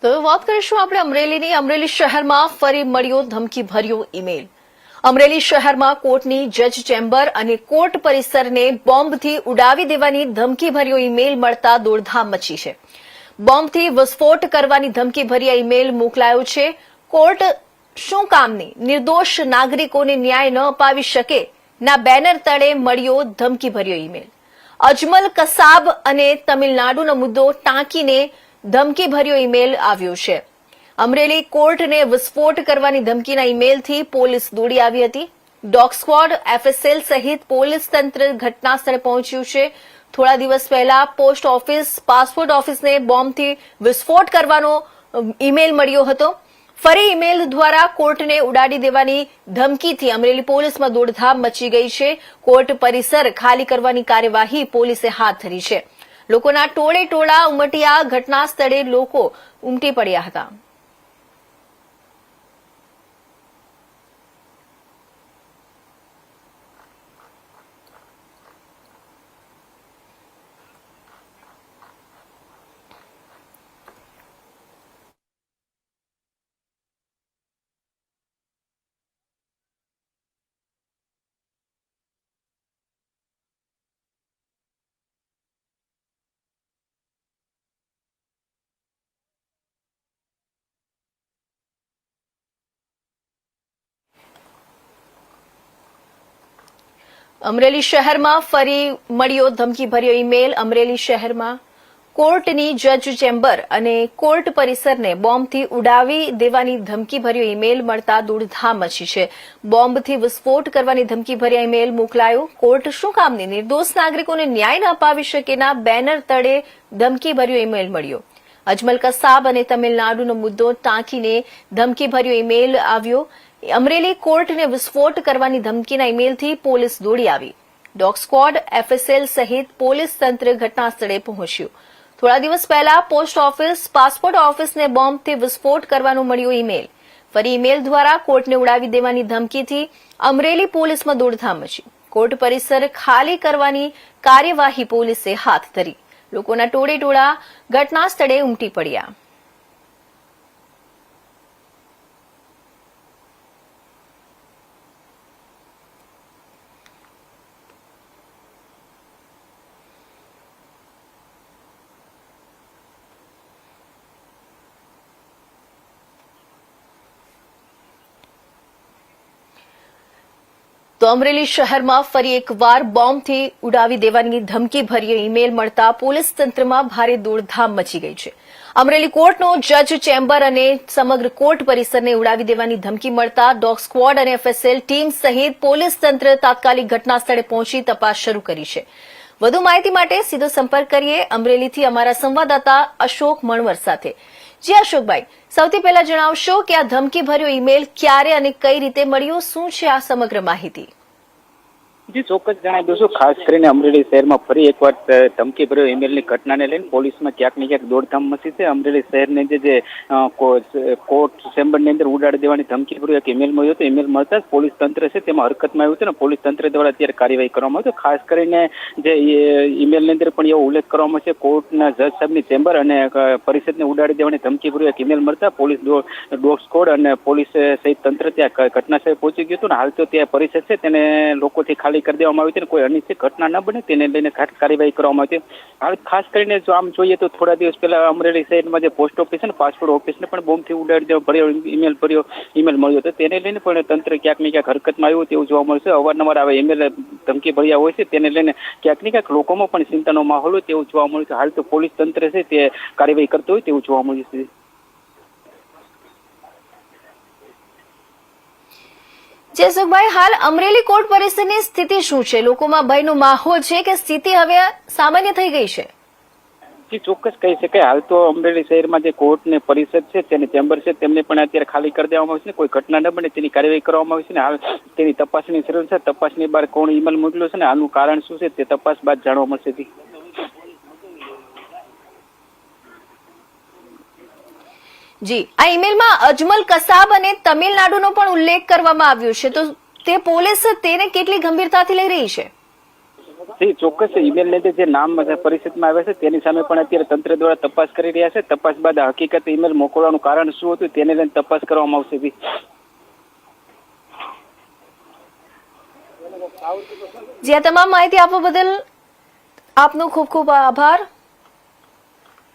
તો વાત કરીશું આપણે અમરેલીની। અમરેલી શહેરમાં ફરી મળ્યો ધમકીભર્યો ઈમેલ। અમરેલી શહેરમાં કોર્ટની જજ ચેમ્બર અને કોર્ટ પરિસરને બોમ્બથી ઉડાવી દેવાની ધમકીભર્યો ઈમેલ મળતા દોડધામ મચી છે। બોમ્બથી વિસ્ફોટ કરવાની ધમકીભર્યા ઈમેલ મોકલાયો છે। કોર્ટ શું કામની? નિર્દોષ નાગરિકોને ન્યાય ન અપાવી શકે ના બેનર તળે મળ્યો ધમકીભર્યો ઈમેલ। અજમલ કસાબ અને તમિલનાડુનો મુદ્દો ટાંકીને ધમકીભર્યો ઈમેલ આવ્યો છે। અમરેલી કોર્ટને વિસ્ફોટ કરવાની ધમકીના ઈમેલથી પોલીસ દોડી આવી હતી। ડોગ સ્ક્વોડ, એફએસએલ સહિત પોલીસ તંત્ર ઘટના સ્થળે પહોંચ્યું છે। થોડા દિવસ પહેલા પોસ્ટ ઓફિસ, પાસપોર્ટ ઓફિસને બોમ્બથી વિસ્ફોટ કરવાનો ઈમેલ મળ્યો હતો। ફરી ઈમેલ દ્વારા કોર્ટને ઉડાડી દેવાની ધમકીથી અમરેલી પોલીસમાં દોડધામ મચી ગઈ છે। કોર્ટ પરિસર ખાલી કરવાની કાર્યવાહી પોલીસે હાથ ધરી છે। લોકોના ટોળે ટોળા ઉમટ્યા। ઘટના સ્થળે લોકો ઉમટી પડ્યા હતા। અમરેલી શહેરમાં ફરી મળ્યો ધમકીભર્યો ઈમેલ। અમરેલી શહેરમાં કોર્ટની જજ ચેમ્બર અને કોર્ટ પરિસરને બોમ્બથી ઉડાવી દેવાની ધમકીભર્યો ઈમેલ મળતા દોડધામ મચી છે। બોમ્બથી વિસ્ફોટ કરવાની ધમકીભર્યા ઈમેલ મોકલાયો। કોર્ટ શું કામની? નિર્દોષ નાગરિકોને ન્યાય ન અપાવી શકેના બેનર તળે ધમકીભર્યો ઈમેલ મળ્યો। અજમલ કસાબ અને તમિલનાડુનો મુદ્દો ટાંકીને ધમકીભર્યો ઈમેલ આવ્યો। અમરેલી કોર્ટને વિસ્ફોટ કરવાની ધમકીના ઈમેલથી પોલીસ દોડી આવી। ડોગ સ્ક્વોડ, એફએસએલ સહિત પોલીસ તંત્ર ઘટના સ્થળે પહોંચ્યું। થોડા દિવસ પહેલા પોસ્ટ ઓફિસ, પાસપોર્ટ ઓફિસને બોમ્બથી વિસ્ફોટ કરવાનો મળ્યો ઈમેલ। ફરી ઈમેલ દ્વારા કોર્ટને ઉડાવી દેવાની ધમકીથી અમરેલી પોલીસમાં દોડધામ મચી। કોર્ટ પરિસર ખાલી કરવાની કાર્યવાહી પોલીસે હાથ ધરી। લોકોના ટોળે ટોળા ઘટના સ્થળે ઉમટી પડ્યા। તો અમરેલી શહેરમાં ફરી એકવાર બોમ્બથી ઉડાવી દેવાની ધમકીભર્યો ઈમેલ મળતા પોલીસ તંત્રમાં ભારે દોડધામ મચી ગઈ છે। અમરેલી કોર્ટનો જજ ચેમ્બર અને સમગ્ર કોર્ટ પરિસરને ઉડાવી દેવાની ધમકી મળતા ડોગ સ્ક્વોડ અને એફએસએલ ટીમ સહિત પોલીસ તંત્ર તાત્કાલિક ઘટના સ્થળે પહોંચી તપાસ શરૂ કરી છે। વધુ માહિતી માટે સીધો સંપર્ક કરીએ અમરેલીથી અમારા સંવાદદાતા અશોક મણવર સાથે। જી અશોકભાઈ, સૌથી પહેલા જણાવશો કે આ ધમકીભર્યો ઈમેલ ક્યારે અને કઈ રીતે મળ્યો? શું છે આ સમગ્ર માહિતી? જી ચોક્કસ જણાવી દઉં છું। ખાસ કરીને અમરેલી શહેરમાં ફરી એકવાર ધમકીભર્યો ઈમેલની ઘટનાને લઈને પોલીસમાં ક્યાંક ને ક્યાંક દોડધામ મચી છે। અમરેલી શહેરની જે કોર્ટ ચેમ્બરની અંદર ઉડાડી દેવાની ધમકીભર્યો એક ઈમેલ મળ્યો હતો। ઈમેલ મળતા જ પોલીસ તંત્ર છે તેમાં હરકતમાં આવ્યું છે અને પોલીસ તંત્ર દ્વારા અત્યારે કાર્યવાહી કરવામાં આવી છે। ખાસ કરીને જે ઈમેલની અંદર પણ એવો ઉલ્લેખ કરવામાં છે કોર્ટના જજ સાહેબની ચેમ્બર અને પરિષદને ઉડાડી દેવાની ધમકીભર્યો એક ઈમેલ મળતા પોલીસ ડોગ સ્ક્વોડ અને પોલીસ સહિત તંત્ર ત્યાં ઘટના સ્થળે પહોંચી ગયું હતું અને હાલ તો ત્યાં પરિષદ છે તેને લોકોથી ખાલી કરી દેવામાં આવી છે। કોઈ અનિશ્ચિત ઘટના ન બને તેને લઈને કાર્યવાહી કરવામાં આવી છે। હાલ ખાસ કરીને જો આમ જોઈએ તો થોડા દિવસ પહેલા અમરેલી શહેરમાં જે પોસ્ટ ઓફિસ અને પાસપોર્ટ ઓફિસને પણ બોમ્બથી ઉડાડી દેવા ભર્યો ઈમેલ મળ્યો હતો તેને લઈને પણ તંત્ર ક્યાંક ને ક્યાંક હરકતમાં આવ્યું તેવું જોવા મળશે। અવારનવાર આવે ઈમેલ ધમકી ભર્યા હોય છે તેને લઈને ક્યાંક ને ક્યાંક લોકોમાં પણ ચિંતાનો માહોલ હોય તેવું જોવા મળ્યું છે। હાલ તો પોલીસ તંત્ર છે તે કાર્યવાહી કરતું હોય તેવું જોવા મળ્યું છે। જયસુખભાઈ, હાલ અમરેલી કોર્ટ પરિસરની સ્થિતિ શું છે? લોકોમાં ભયનો માહોલ છે કે સ્થિતિ હવે સામાન્ય થઈ ગઈ છે? જી ચોક્કસ કહી શકાય। હાલ તો અમરેલી શહેરમાં જે કોર્ટ ને પરિષદ છે તેની ચેમ્બર છે તેમને પણ અત્યારે ખાલી કરી દેવામાં આવે છે। કોઈ ઘટના ન બને તેની કાર્યવાહી કરવામાં આવે છે અને હાલ તેની તપાસની શરૂ છે। તપાસની બહાર કોણ ઈમેલ મોકલ્યો છે ને હાલનું કારણ શું છે તે તપાસ બાદ જાણવા મળશે। જી, આ ઈમેલમાં અજમલ કસાબ અને તમિલનાડુનો પણ ઉલ્લેખ કરવામાં આવ્યો છે, તો તે પોલીસ તેને કેટલી ગંભીરતાથી લઈ રહી છે? જી ચોક્કસ ઈમેલ ને જે નામ પરિષદમાં આવે છે તેની સામે પણ અત્યારે તંત્ર દ્વારા તપાસ કરી રહ્યા છે. તપાસ બાદ હકીકત ઈમેલ મોકલવાનું કારણ શું હતું તેને લઈને તપાસ કરવામાં આવશે. જી આ તમામ માહિતી આપવા બદલ આપનો ખૂબ ખૂબ આભાર.